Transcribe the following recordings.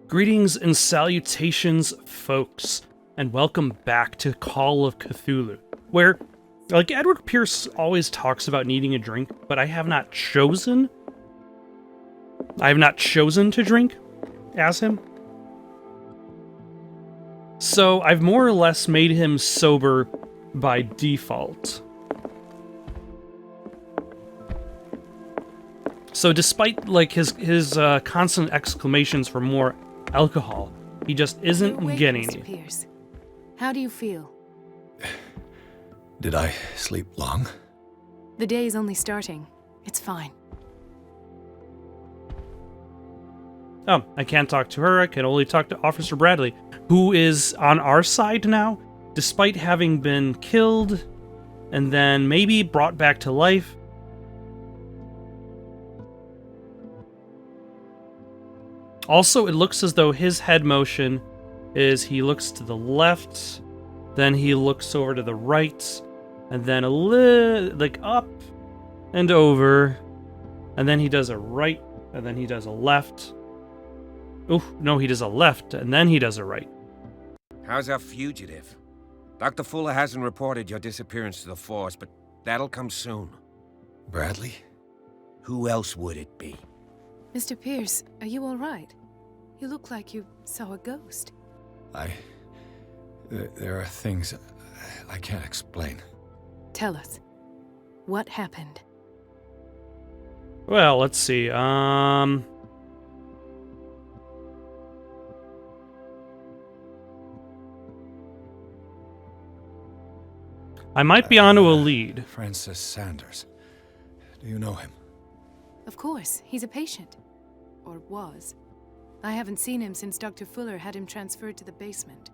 Greetings and salutations, folks, and welcome back to Call of Cthulhu, where, like, Edward Pierce always talks about needing a drink, but I have not chosen to drink as him. So I've more or less made him sober by default. So despite, like, his constant exclamations for more alcohol, he just isn't getting Mr. it. Pierce. How do you feel? Did I sleep long? The day is only starting. It's fine. Oh, I can't talk to her. I can only talk to Officer Bradley, who is on our side now, despite having been killed and then maybe brought back to life. Also, it looks as though his head motion is he looks to the left, then he looks over to the right, and then a little, like, up and over, and then he does a right, and then he does a left. Oh, no, he does a left, and then he does a right. How's our fugitive? Dr. Fuller hasn't reported your disappearance to the force, but that'll come soon. Bradley? Who else would it be? Mr. Pierce, are you all right? You look like you saw a ghost. There are things I can't explain. Tell us. What happened? Well, let's see. I might be onto a lead. Francis Sanders. Do you know him? Of course, he's a patient. Or was. I haven't seen him since Dr. Fuller had him transferred to the basement.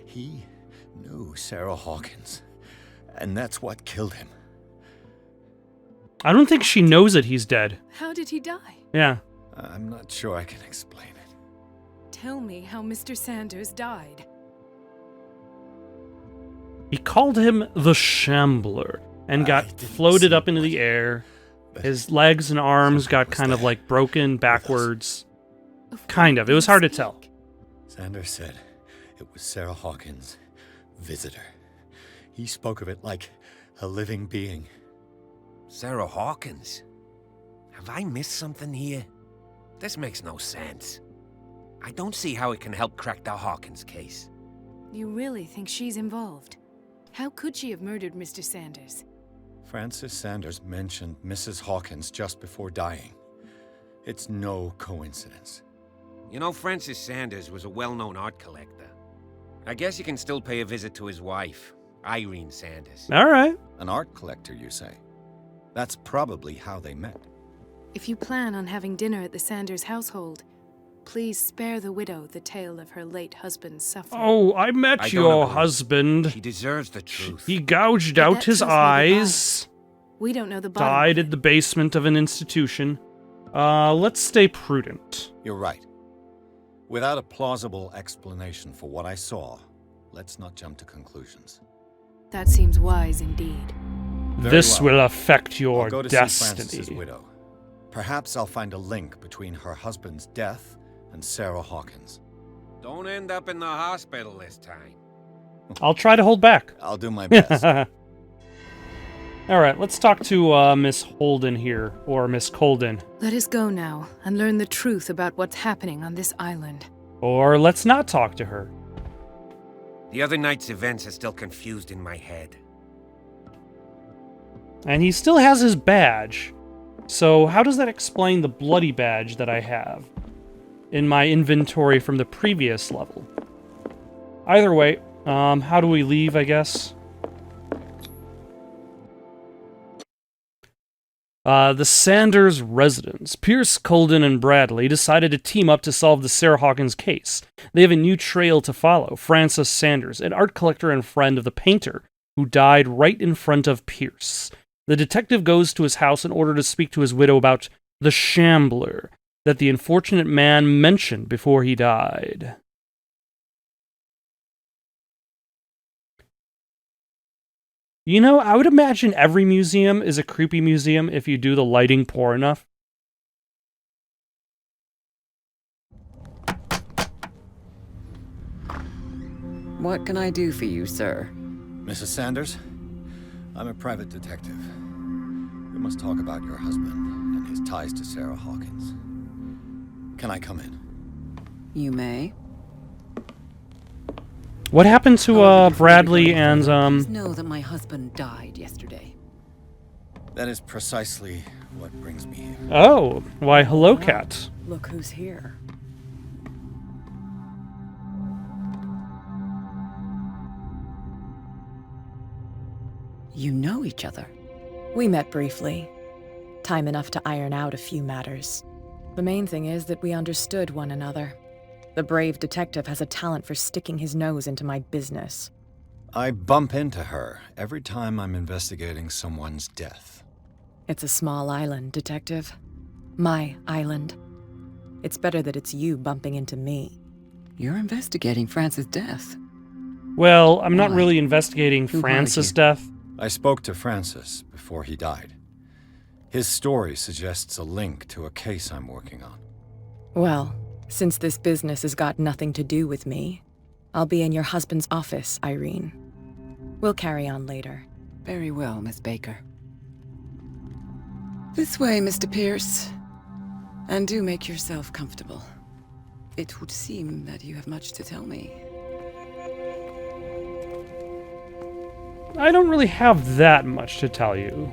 He knew Sarah Hawkins, and that's what killed him. I don't think she knows that he's dead. How did he die? Yeah. I'm not sure I can explain it. Tell me how Mr. Sanders died. He called him the Shambler and got floated up into the air. His legs and arms got kind of like broken backwards. Kind of. It was hard to tell. Sanders said it was Sarah Hawkins' visitor. He spoke of it like a living being. Sarah Hawkins? Have I missed something here? This makes no sense. I don't see how it can help crack the Hawkins case. You really think she's involved? How could she have murdered Mr. Sanders? Francis Sanders mentioned Mrs. Hawkins just before dying. It's no coincidence. You know, Francis Sanders was a well-known art collector. I guess you can still pay a visit to his wife, Irene Sanders. All right. An art collector, you say? That's probably how they met. If you plan on having dinner at the Sanders household, please spare the widow the tale of her late husband's suffering. Oh, I met I don't your agree. husband. She deserves the truth. He gouged But out that his truth may be eyes. We don't know the bottom. Died in the basement of an institution. Let's stay prudent. You're right. Without a plausible explanation for what I saw, let's not jump to conclusions. That seems wise indeed. Very This well. will affect your I'll go to see destiny. Francis's widow. Perhaps I'll find a link between her husband's death and Sarah Hawkins. Don't end up in the hospital this time. I'll try to hold back. I'll do my best. Alright, let's talk to Miss Holden here, or Miss Colden. Let us go now and learn the truth about what's happening on this island. Or let's not talk to her. The other night's events are still confused in my head. And he still has his badge. So how does that explain the bloody badge that I have in my inventory from the previous level? Either way, how do we leave, I guess? The Sanders residence. Pierce, Colden, and Bradley decided to team up to solve the Sarah Hawkins case. They have a new trail to follow. Francis Sanders, an art collector and friend of the painter, who died right in front of Pierce. The detective goes to his house in order to speak to his widow about the Shambler that the unfortunate man mentioned before he died. You know, I would imagine every museum is a creepy museum if you do the lighting poor enough. What can I do for you, sir? Mrs. Sanders, I'm a private detective. We must talk about your husband and his ties to Sarah Hawkins. Can I come in? You may. What happened to Bradley and Please know that my husband died yesterday. That is precisely what brings me here. Oh, why hello, cat. Look who's here. You know each other. We met briefly. Time enough to iron out a few matters. The main thing is that we understood one another. The brave detective has a talent for sticking his nose into my business. I bump into her every time I'm investigating someone's death. It's a small island, Detective. My island. It's better that it's you bumping into me. You're investigating Francis' death. Well, I'm not Why? really investigating Who hired Francis' you? death. I spoke to Francis before he died. His story suggests a link to a case I'm working on. Well, since this business has got nothing to do with me, I'll be in your husband's office, Irene. We'll carry on later. Very well, Miss Baker. This way, Mr. Pierce. And do make yourself comfortable. It would seem that you have much to tell me. I don't really have that much to tell you.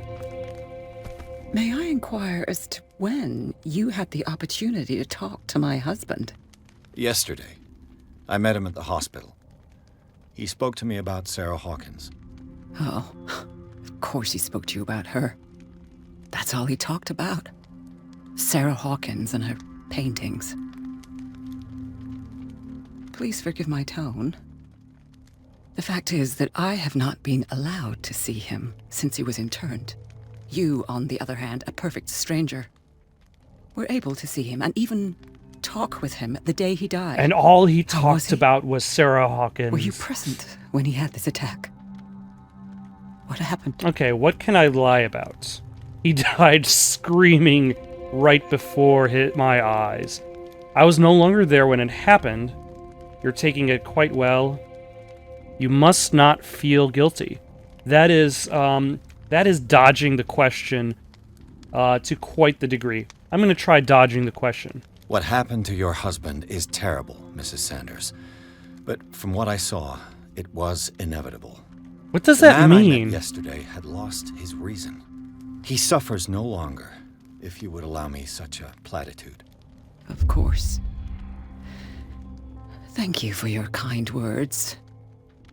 May I inquire as to when you had the opportunity to talk to my husband? Yesterday, I met him at the hospital. He spoke to me about Sarah Hawkins. Oh, of course he spoke to you about her. That's all he talked about. Sarah Hawkins and her paintings. Please forgive my tone. The fact is that I have not been allowed to see him since he was interned. You, on the other hand, a perfect stranger, were able to see him and even talk with him the day he died. And all he How was talked he? about was Sarah Hawkins. Were you present when he had this attack? What happened? Okay, what can I lie about? He died screaming right before my eyes. I was no longer there when it happened. You're taking it quite well. You must not feel guilty. That is dodging the question to quite the degree. I'm going to try dodging the question. What happened to your husband is terrible, Mrs. Sanders. But from what I saw, it was inevitable. What does The that man I met mean? yesterday had lost his reason. He suffers no longer, if you would allow me such a platitude. Of course. Thank you for your kind words.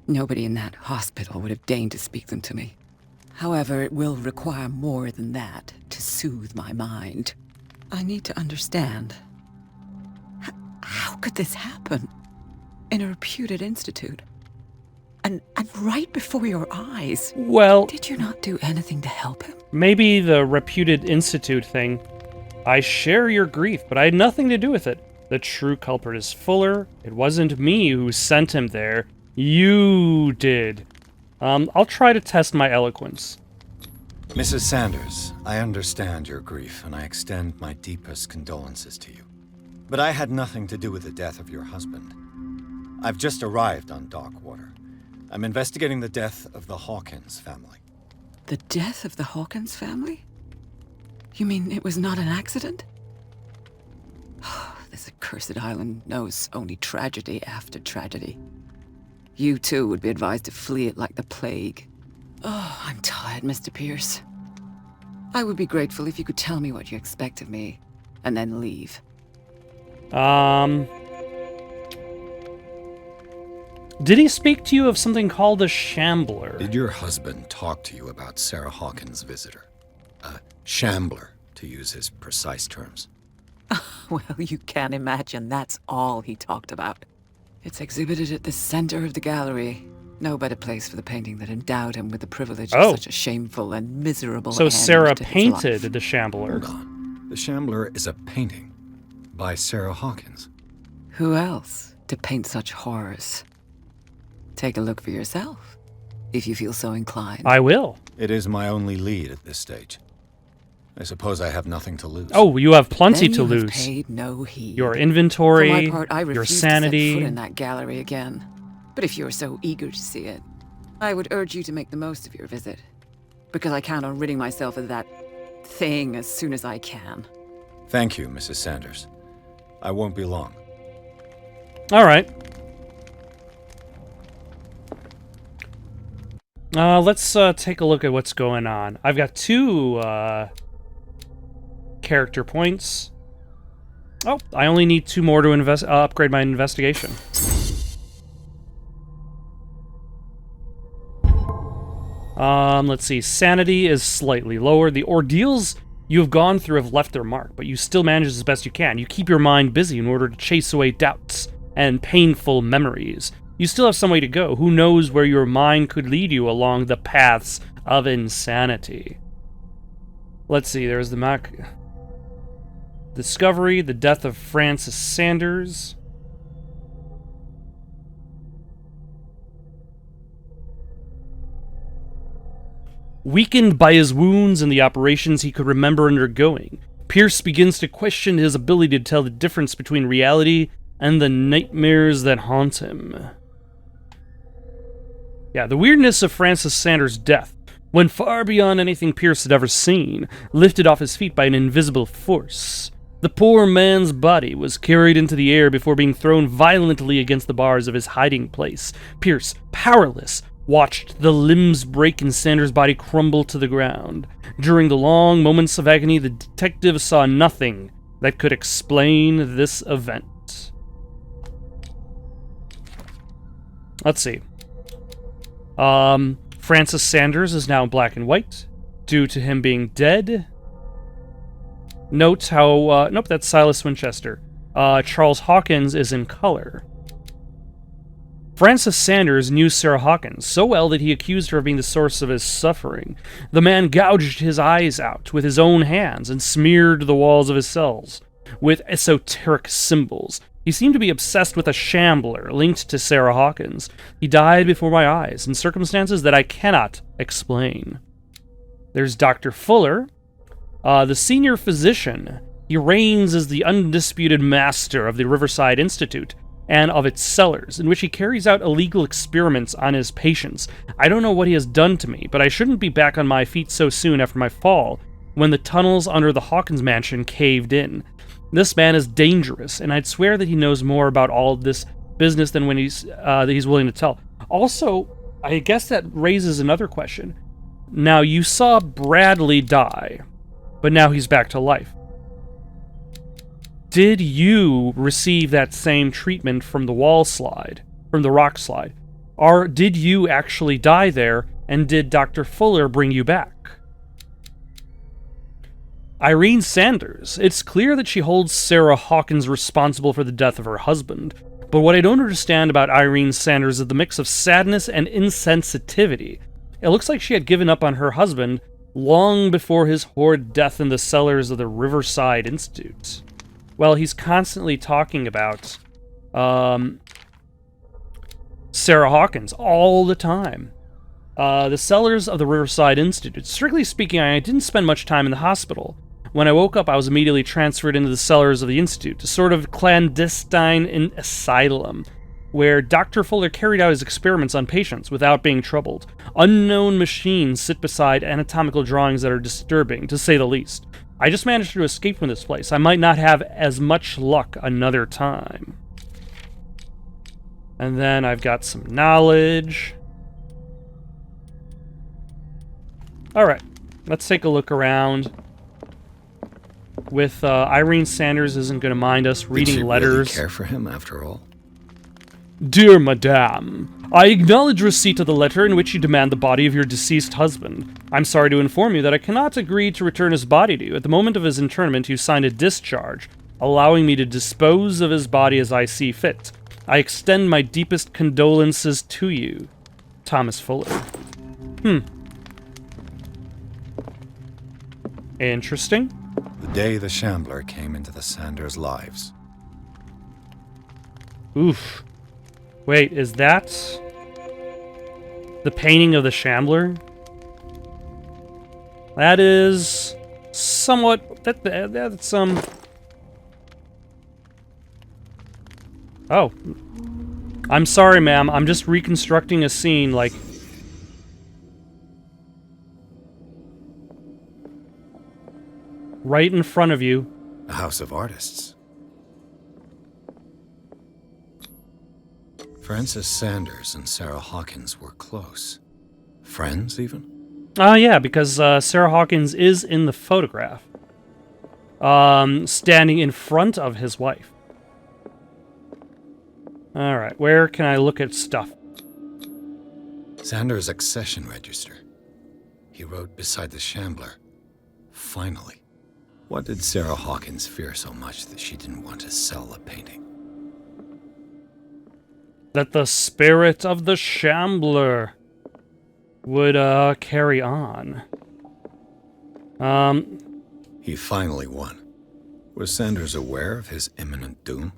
Nobody in that hospital would have deigned to speak them to me. However, it will require more than that to soothe my mind. I need to understand. How could this happen? In a reputed institute? And right before your eyes? Well, Did you not do anything to help him? maybe the reputed institute thing. I share your grief, but I had nothing to do with it. The true culprit is Fuller. It wasn't me who sent him there. You did. I'll try to test my eloquence. Mrs. Sanders, I understand your grief, and I extend my deepest condolences to you. But I had nothing to do with the death of your husband. I've just arrived on Darkwater. I'm investigating the death of the Hawkins family. The death of the Hawkins family? You mean it was not an accident? This accursed island knows only tragedy after tragedy. You too would be advised to flee it like the plague. Oh, I'm tired, Mr. Pierce. I would be grateful if you could tell me what you expect of me, and then leave. Did he speak to you of something called a Shambler? Did your husband talk to you about Sarah Hawkins' visitor? A Shambler, to use his precise terms. Well, you can imagine that's all he talked about. It's exhibited at the center of the gallery. No better place for the painting that endowed him with the privilege Oh. of such a shameful and miserable So end Sarah to his painted life. the Shambler. Hold on. The Shambler is a painting by Sarah Hawkins. Who else to paint such horrors? Take a look for yourself, if you feel so inclined. I will. It is my only lead at this stage. I suppose I have nothing to lose. Oh, you have plenty Then to you have lose. paid no heed. Your For inventory, my part, I your refuse to set foot sanity. in that gallery again. But if you're so eager to see it, I would urge you to make the most of your visit. Because I count on ridding myself of that thing as soon as I can. Thank you, Mrs. Sanders. I won't be long. All right. Let's take a look at what's going on. I've got 2 character points. Oh, I only need 2 more to upgrade my investigation. Let's see. Sanity is slightly lower. The ordeals you have gone through have left their mark, but you still manage as best you can. You keep your mind busy in order to chase away doubts and painful memories. You still have some way to go. Who knows where your mind could lead you along the paths of insanity? Let's see. There's the discovery, the death of Francis Sanders. Weakened by his wounds and the operations he could remember undergoing, Pierce begins to question his ability to tell the difference between reality and the nightmares that haunt him. Yeah, the weirdness of Francis Sanders' death went far beyond anything Pierce had ever seen, lifted off his feet by an invisible force. The poor man's body was carried into the air before being thrown violently against the bars of his hiding place. Pierce, powerless, watched the limbs break and Sanders' body crumble to the ground. During the long moments of agony, the detective saw nothing that could explain this event. Let's see. Francis Sanders is now in black and white, due to him being dead. Note how, nope, that's Silas Winchester. Charles Hawkins is in color. Francis Sanders knew Sarah Hawkins so well that he accused her of being the source of his suffering. The man gouged his eyes out with his own hands and smeared the walls of his cells with esoteric symbols. He seemed to be obsessed with a Shambler linked to Sarah Hawkins. He died before my eyes in circumstances that I cannot explain. There's Dr. Fuller, the senior physician. He reigns as the undisputed master of the Riverside Institute and of its cellars, in which he carries out illegal experiments on his patients. I don't know what he has done to me, but I shouldn't be back on my feet so soon after my fall, when the tunnels under the Hawkins mansion caved in. This man is dangerous, and I'd swear that he knows more about all this business than when he's willing to tell. Also, I guess that raises another question. Now, you saw Bradley die, but now he's back to life. Did you receive that same treatment from the rock slide? Or did you actually die there, and did Dr. Fuller bring you back? Irene Sanders. It's clear that she holds Sarah Hawkins responsible for the death of her husband, but what I don't understand about Irene Sanders is the mix of sadness and insensitivity. It looks like she had given up on her husband long before his horrid death in the cellars of the Riverside Institute. Well, he's constantly talking about Sarah Hawkins all the time. The cellars of the Riverside Institute. Strictly speaking, I didn't spend much time in the hospital. When I woke up, I was immediately transferred into the cellars of the Institute, a sort of clandestine asylum, where Dr. Fuller carried out his experiments on patients without being troubled. Unknown machines sit beside anatomical drawings that are disturbing, to say the least. I just managed to escape from this place. I might not have as much luck another time. And then I've got some knowledge. Alright, let's take a look around. With Irene Sanders isn't going to mind us reading Did she letters. really care for him after all? Dear Madame, I acknowledge receipt of the letter in which you demand the body of your deceased husband. I'm sorry to inform you that I cannot agree to return his body to you. At the moment of his interment, you signed a discharge, allowing me to dispose of his body as I see fit. I extend my deepest condolences to you. Thomas Fuller. Interesting. The day the Shambler came into the Sanders' lives. Oof. Wait, is that the painting of the Shambler? That is somewhat... That's, Oh. I'm sorry, ma'am. I'm just reconstructing a scene, like... right in front of you. A house of artists. Francis Sanders and Sarah Hawkins were close. Friends, even? Yeah, because Sarah Hawkins is in the photograph. Standing in front of his wife. Alright, where can I look at stuff? Sanders' accession register. He wrote beside the Shambler. Finally. What did Sarah Hawkins fear so much that she didn't want to sell the painting? That the spirit of the Shambler would, carry on. He finally won. Was Sanders aware of his imminent doom?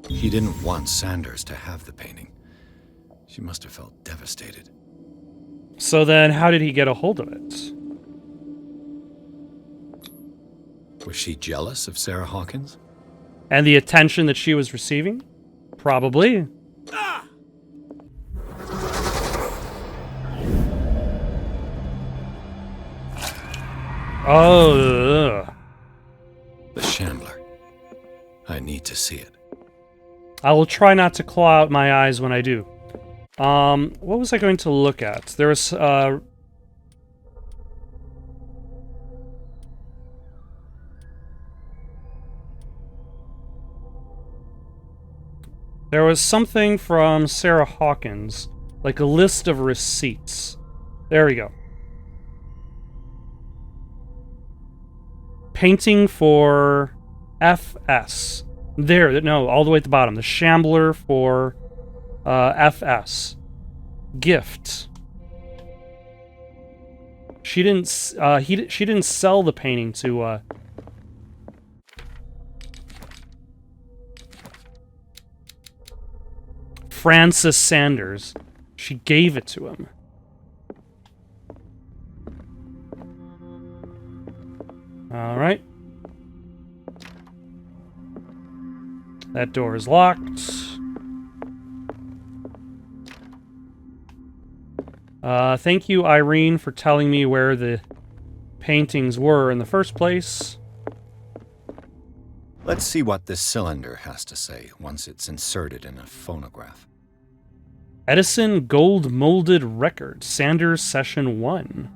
He didn't want Sanders to have the painting. She must have felt devastated. So then, how did he get a hold of it? Was she jealous of Sarah Hawkins? And the attention that she was receiving? Probably. Oh, ugh. The Shambler. I need to see it. I will try not to claw out my eyes when I do. What was I going to look at? There was, there was something from Sarah Hawkins, like a list of receipts. There we go. Painting for FS. There, no, all the way at the bottom. The Shambler for FS. Gift. She didn't. She didn't sell the painting to. Francis Sanders. She gave it to him. All right. That door is locked. Thank you, Irene, for telling me where the paintings were in the first place. Let's see what this cylinder has to say once it's inserted in a phonograph. Edison Gold Molded Record, Sanders Session 1.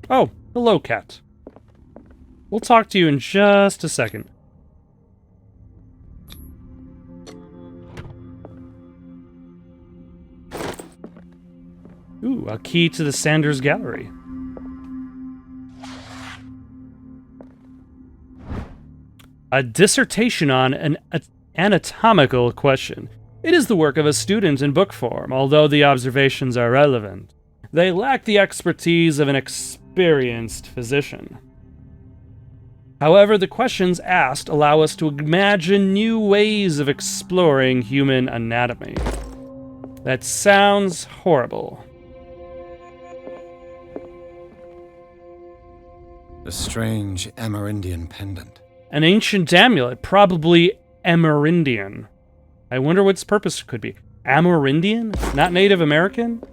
Oh, hello, cat. We'll talk to you in just a second. Ooh, a key to the Sanders Gallery. A dissertation on an anatomical question. It is the work of a student in book form, although the observations are relevant. They lack the expertise of an experienced physician. However, the questions asked allow us to imagine new ways of exploring human anatomy. That sounds horrible. A strange Amerindian pendant. An ancient amulet, probably Amerindian. I wonder what its purpose could be. Amerindian? Not Native American?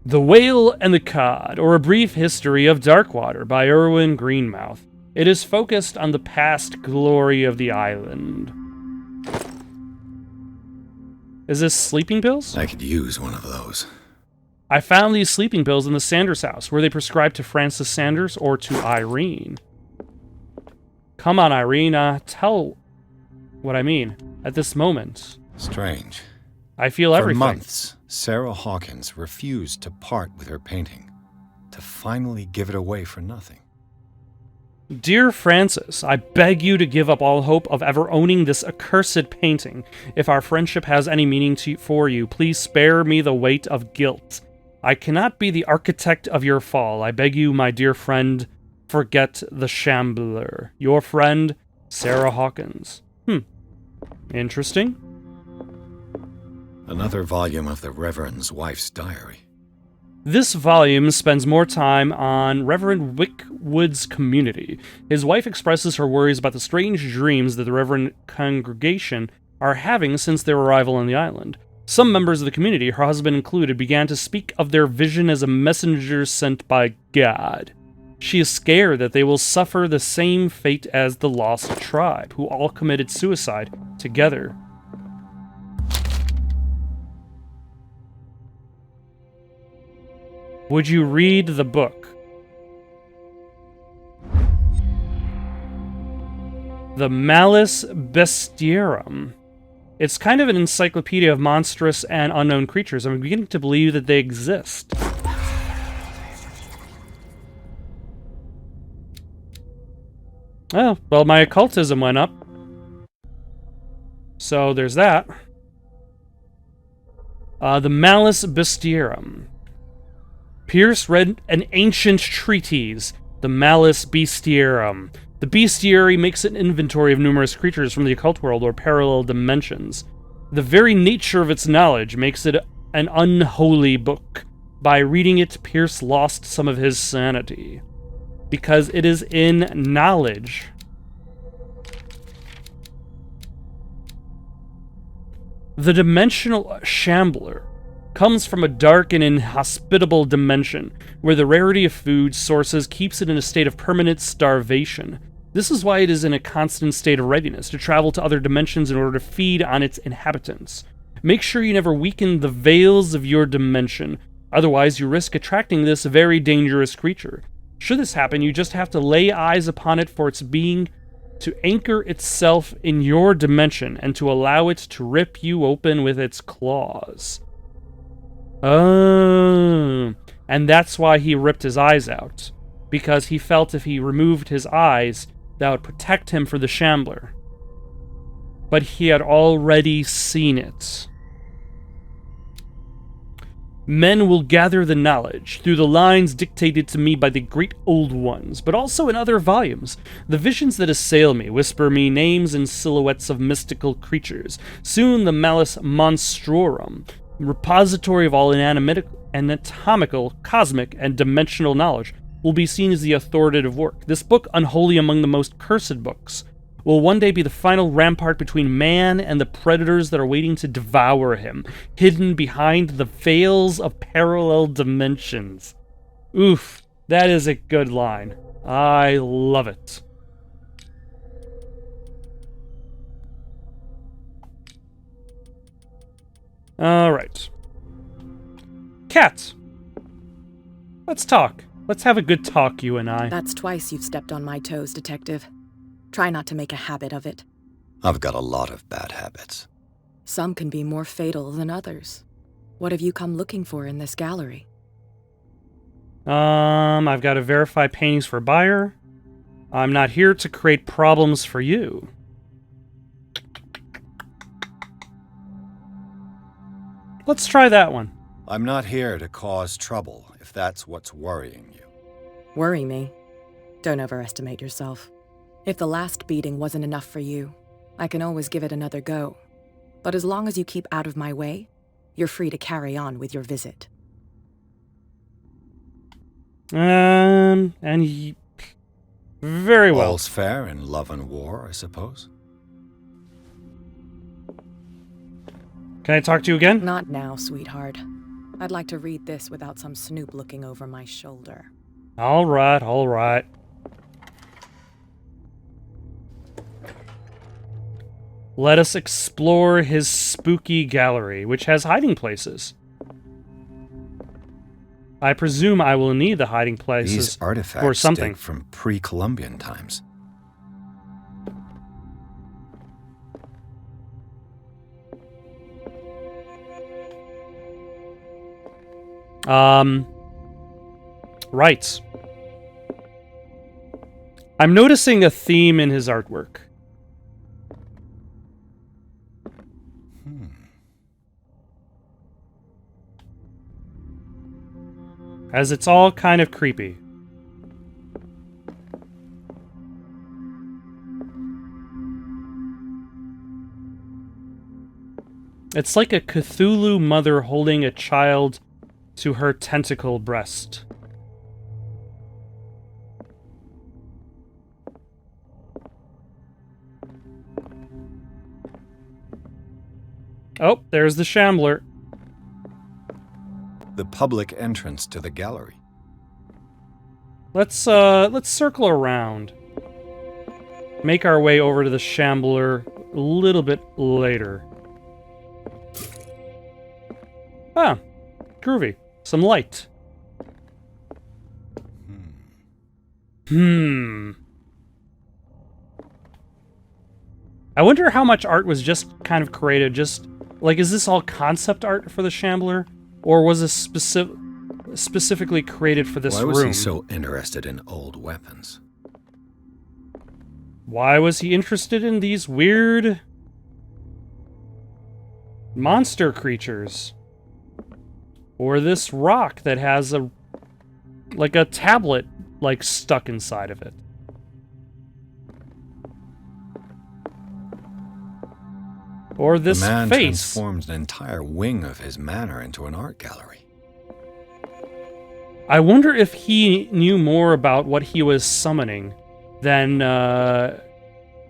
The Whale and the Cod, or A Brief History of Darkwater by Erwin Greenmouth. It is focused on the past glory of the island. Is this sleeping pills? I could use one of those. I found these sleeping pills in the Sanders house. Were they prescribed to Francis Sanders or to Irene? Come on, Irene, tell what I mean at this moment. Strange. I feel everything. For months, Sarah Hawkins refused to part with her painting, to finally give it away for nothing. Dear Francis, I beg you to give up all hope of ever owning this accursed painting. If our friendship has any meaning for you, please spare me the weight of guilt. I cannot be the architect of your fall. I beg you, my dear friend, forget the Shambler. Your friend, Sarah Hawkins. Interesting. Another volume of the Reverend's wife's diary. This volume spends more time on Reverend Wickwood's community. His wife expresses her worries about the strange dreams that the Reverend congregation are having since their arrival on the island. Some members of the community, her husband included, began to speak of their vision as a messenger sent by God. She is scared that they will suffer the same fate as the Lost Tribe, who all committed suicide together. Would you read the book? The Malus Bestiarum. It's kind of an encyclopedia of monstrous and unknown creatures. I'm beginning to believe that they exist. Oh, well, my occultism went up. So there's that. The Malus Bestiarum. Pierce read an ancient treatise, the Malus Bestiarum. The bestiary makes an inventory of numerous creatures from the occult world or parallel dimensions. The very nature of its knowledge makes it an unholy book. By reading it, Pierce lost some of his sanity. Because it is in knowledge. The dimensional Shambler comes from a dark and inhospitable dimension, where the rarity of food sources keeps it in a state of permanent starvation. This is why it is in a constant state of readiness to travel to other dimensions in order to feed on its inhabitants. Make sure you never weaken the veils of your dimension, otherwise you risk attracting this very dangerous creature. Should this happen, you just have to lay eyes upon it for its being to anchor itself in your dimension and to allow it to rip you open with its claws. Oh, and that's why he ripped his eyes out, because he felt if he removed his eyes, that would protect him for the Shambler. But he had already seen it. Men will gather the knowledge through the lines dictated to me by the great old ones, but also in other volumes. The visions that assail me whisper me names and silhouettes of mystical creatures. Soon the Malus Monstrorum, repository of all anatomical, cosmic, and dimensional knowledge, will be seen as the authoritative work. This book, unholy among the most cursed books, will one day be the final rampart between man and the predators that are waiting to devour him, hidden behind the veils of parallel dimensions. Oof, that is a good line. I love it. Alright. Cat! Let's talk. Let's have a good talk, you and I. That's twice you've stepped on my toes, Detective. Try not to make a habit of it. I've got a lot of bad habits. Some can be more fatal than others. What have you come looking for in this gallery? I've got to verify paintings for buyer. I'm not here to create problems for you. Let's try that one. I'm not here to cause trouble, if that's what's worrying you. Worry me? Don't overestimate yourself. If the last beating wasn't enough for you, I can always give it another go. But as long as you keep out of my way, you're free to carry on with your visit. Very well. All's fair in love and war, I suppose. Can I talk to you again? Not now, sweetheart. I'd like to read this without some snoop looking over my shoulder. All right, all right. Let us explore his spooky gallery, which has hiding places. I presume I will need the hiding places These artifacts for something. date from pre-Columbian times. Right. I'm noticing a theme in his artwork. As it's all kind of creepy. It's like a Cthulhu mother holding a child to her tentacle breast. Oh, there's the Shambler. The public entrance to the gallery. Let's circle around. Make our way over to the Shambler a little bit later. Ah, groovy. Some light. I wonder how much art was just kind of created, just... Like, is this all concept art for the Shambler? Or was this specifically created for this room? Why was he so interested in old weapons? Why was he interested in these weird... monster creatures? Or this rock that has a... like a tablet, like, stuck inside of it? Or this face. The man face. transformed an entire wing of his manor into an art gallery. I wonder if he knew more about what he was summoning than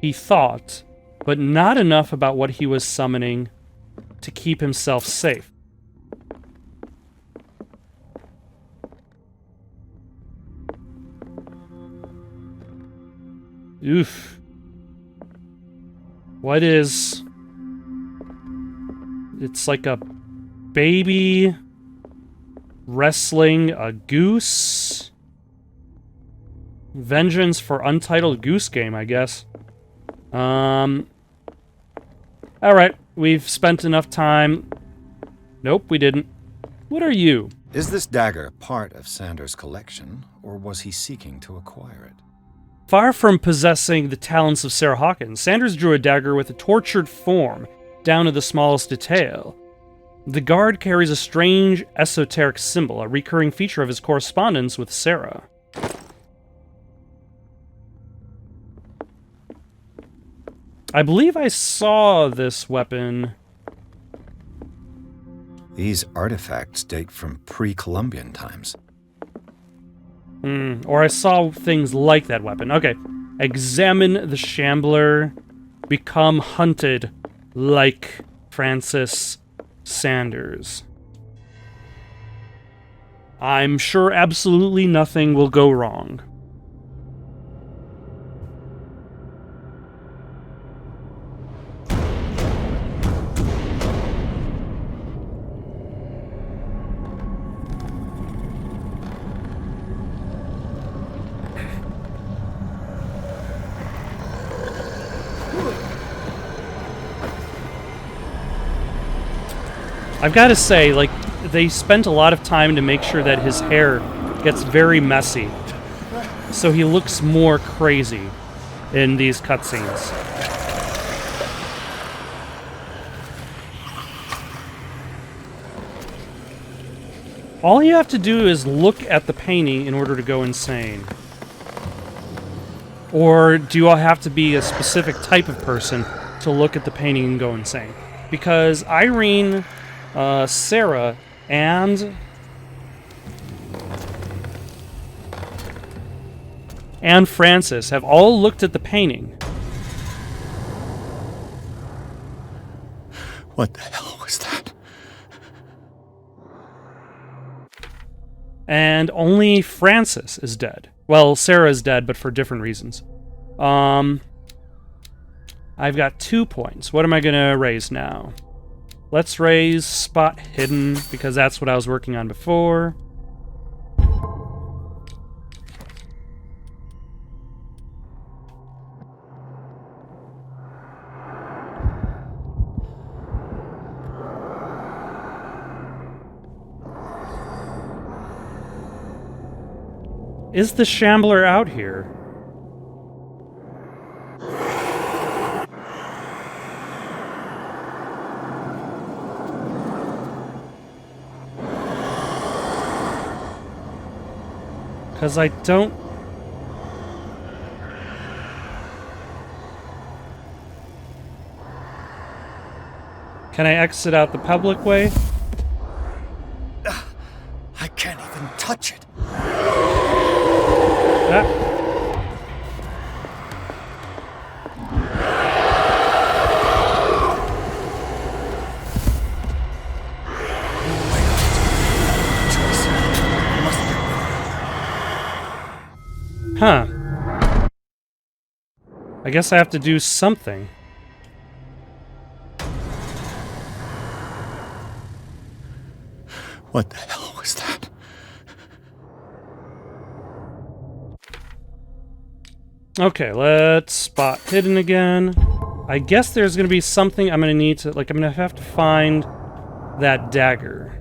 he thought, but not enough about what he was summoning to keep himself safe. Oof. What is... It's like a baby wrestling a goose. Vengeance for Untitled Goose Game, I guess. Alright, we've spent enough time. Nope, we didn't. What are you? Is this dagger part of Sanders' collection, or was he seeking to acquire it? Far from possessing the talents of Sarah Hawkins, Sanders drew a dagger with a tortured form, down to the smallest detail. The guard carries a strange, esoteric symbol, a recurring feature of his correspondence with Sarah. I believe I saw this weapon. These artifacts date from pre-Columbian times. Or I saw things like that weapon. Okay. Examine the Shambler. Become hunted like Francis Sanders. I'm sure absolutely nothing will go wrong. I've got to say, like, they spent a lot of time to make sure that his hair gets very messy, so he looks more crazy in these cutscenes. All you have to do is look at the painting in order to go insane. Or do you all have to be a specific type of person to look at the painting and go insane? Because Irene... Sarah, and Francis have all looked at the painting. What the hell was that? And only Francis is dead. Well, Sarah is dead, but for different reasons. I've got 2 points. What am I gonna raise now? Let's raise Spot Hidden, because that's what I was working on before. Is the Shambler out here? Because I don't... Can I exit out the public way? I can't even touch it. Ah. Huh. I guess I have to do something. What the hell was that? Okay, let's spot hidden again. I guess there's gonna be something I'm gonna need to, like, I'm gonna have to find that dagger.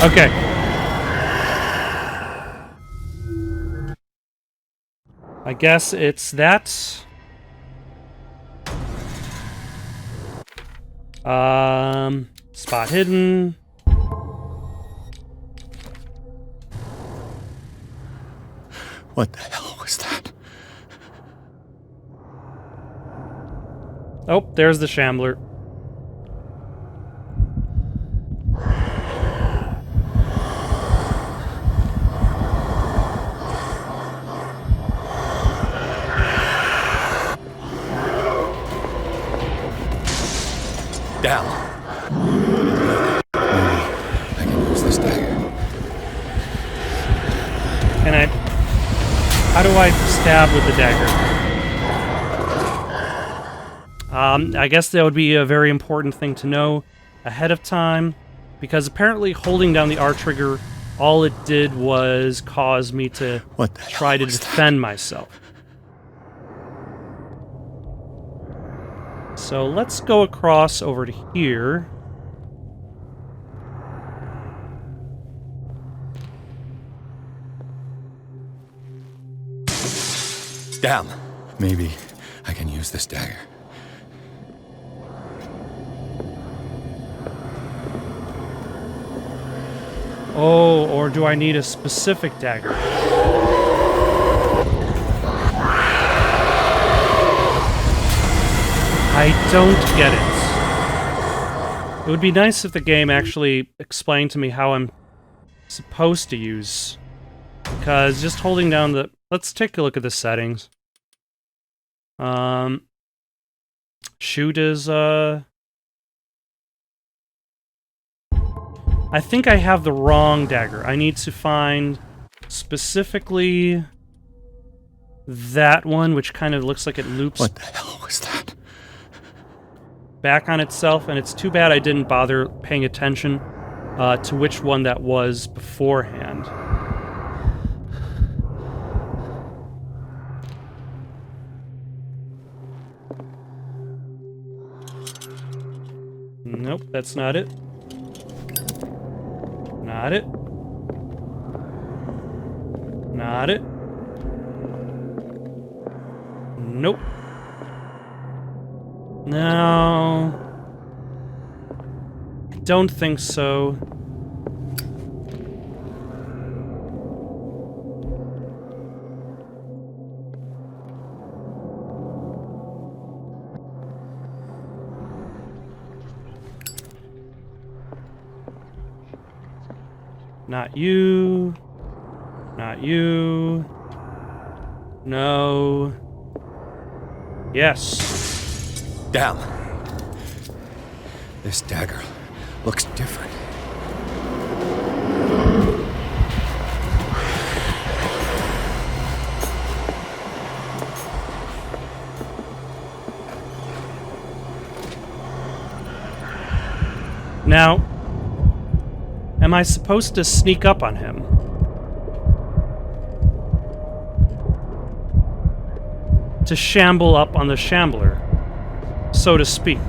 Okay. I guess it's that. Spot hidden. What the hell was that? Oh, there's the Shambler. Down. Maybe I can use this dagger. Can I... How do I stab with the dagger? I guess that would be a very important thing to know ahead of time, because apparently holding down the R trigger, all it did was cause me to try to defend myself. So let's go across over to here. Damn. Maybe I can use this dagger. Oh, or do I need a specific dagger? I don't get it. It would be nice if the game actually explained to me how I'm supposed to use... Because just holding down the... Let's take a look at the settings. Shoot is, I think I have the wrong dagger. I need to find specifically that one, which kind of looks like it loops... What the hell was that? Back on itself, and it's too bad I didn't bother paying attention to which one that was beforehand. Nope, that's not it. Not it. Not it. Nope. No. I don't think so. Not you. Not you. No. Yes. Damn. This dagger looks different. Now, am I supposed to sneak up on him? To shamble up on the Shambler, so to speak.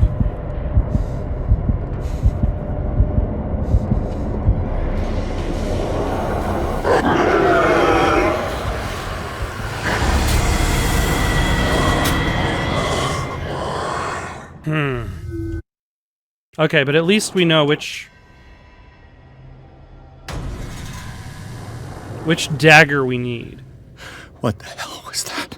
Okay, but at least we know which dagger we need. What the hell was that?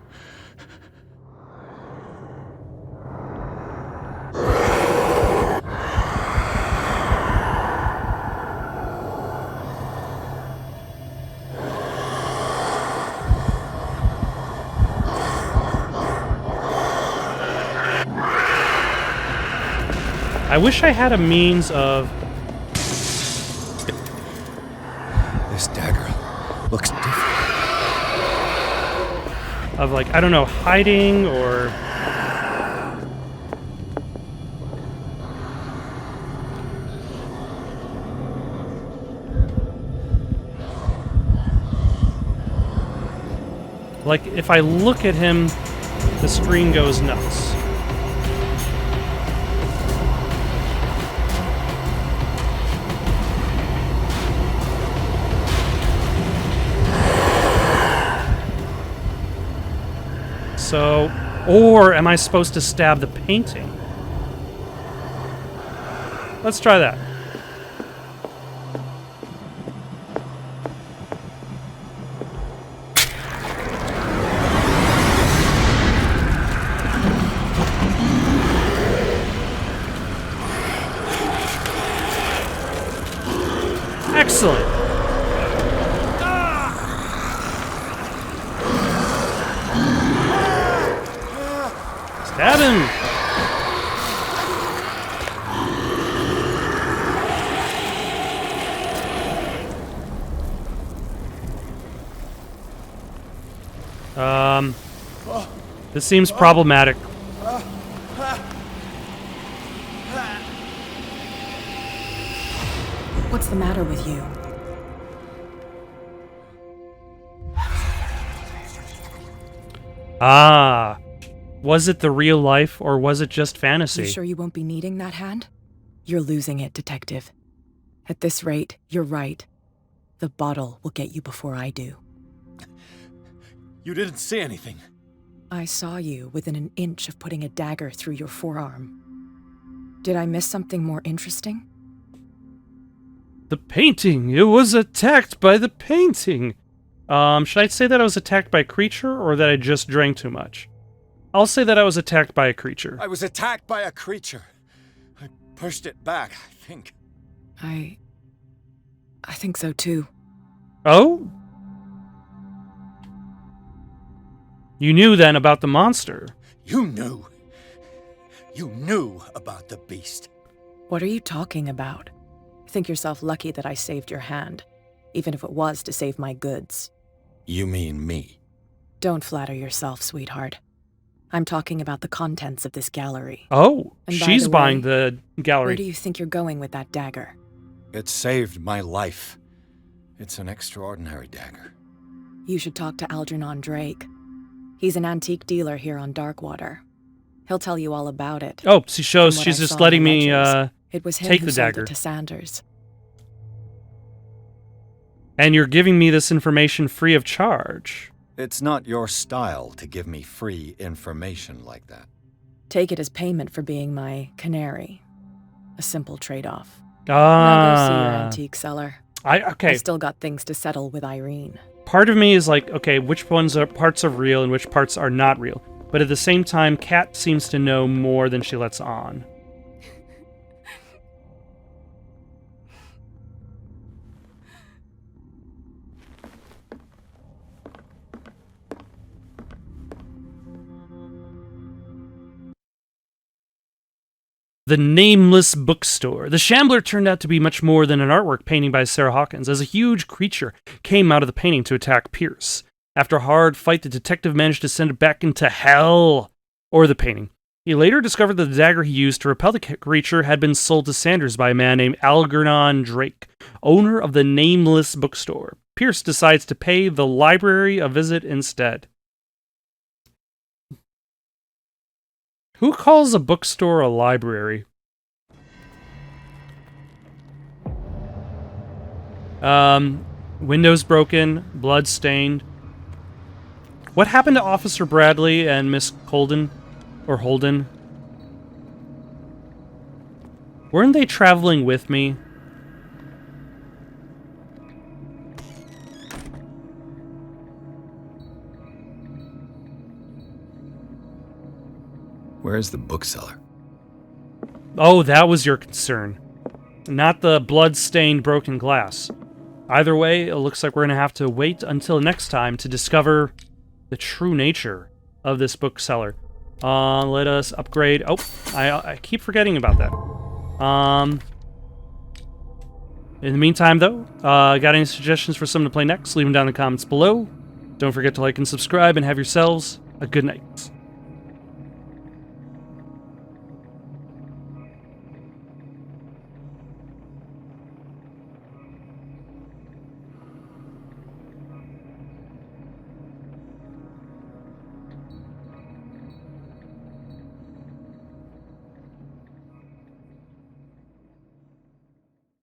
I wish I had a means of... This dagger looks different. Of, like, I don't know, hiding or... Like, if I look at him, the screen goes nuts. So, or am I supposed to stab the painting? Let's try that. Excellent. Stab him! This seems problematic. What's the matter with you? Ah. Was it the real life, or was it just fantasy? You sure you won't be needing that hand? You're losing it, Detective. At this rate, you're right. The bottle will get you before I do. You didn't see anything. I saw you within an inch of putting a dagger through your forearm. Did I miss something more interesting? The painting! It was attacked by the painting! Should I say that I was attacked by a creature, or that I just drank too much? I'll say that I was attacked by a creature. I was attacked by a creature. I pushed it back, I think. I think so too. Oh? You knew then about the monster. You knew. You knew about the beast. What are you talking about? Think yourself lucky that I saved your hand, even if it was to save my goods. You mean me? Don't flatter yourself, sweetheart. I'm talking about the contents of this gallery. Oh, And by she's the buying way, the gallery. Where do you think you're going with that dagger? It saved my life. It's an extraordinary dagger. You should talk to Algernon Drake. He's an antique dealer here on Darkwater. He'll tell you all about it. Oh, she shows From what she's I just saw in letting the me ledgers, it was him take who the sold dagger. it to Sanders. And you're giving me this information free of charge. It's not your style to give me free information like that. Take it as payment for being my canary. A simple trade-off. Now go see your Ah. antique seller. Okay. I still got things to settle with Irene. Part of me is like, okay, which ones are parts are real and which parts are not real? But at the same time, Kat seems to know more than she lets on. The Nameless Bookstore. The Shambler turned out to be much more than an artwork painting by Sarah Hawkins, as a huge creature came out of the painting to attack Pierce. After a hard fight, the detective managed to send it back into hell, or the painting. He later discovered that the dagger he used to repel the creature had been sold to Sanders by a man named Algernon Drake, owner of the Nameless Bookstore. Pierce decides to pay the library a visit instead. Who calls a bookstore a library? Windows broken, blood stained. What happened to Officer Bradley and Miss Holden? Or Holden? Weren't they traveling with me? Where's the bookseller? Oh, that was your concern. Not the blood-stained broken glass. Either way, it looks like we're going to have to wait until next time to discover the true nature of this bookseller. Let us upgrade. Oh, I keep forgetting about that. In the meantime, though, got any suggestions for someone to play next? Leave them down in the comments below. Don't forget to like and subscribe, and have yourselves a good night.